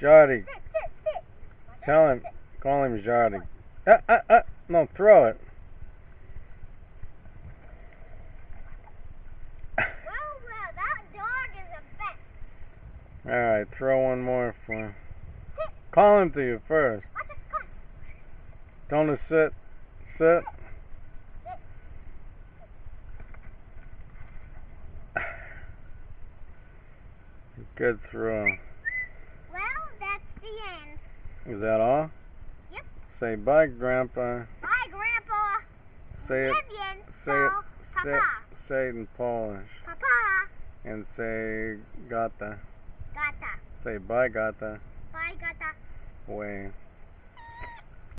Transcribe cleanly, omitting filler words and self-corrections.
Jardy. Sit. Tell him. Call him Jardy. No, throw it. Well, that dog is a bet. Alright, throw one more for him. Call him to you first. Tell him to sit. Sit. Good throw. Well, that's the end. Is that all? Yep. Say bye, Grandpa. Bye, Grandpa. Say it. Papa. Say it in Polish. Papa. And say gata. Gata. Say bye, gata. Bye, Gata. Way.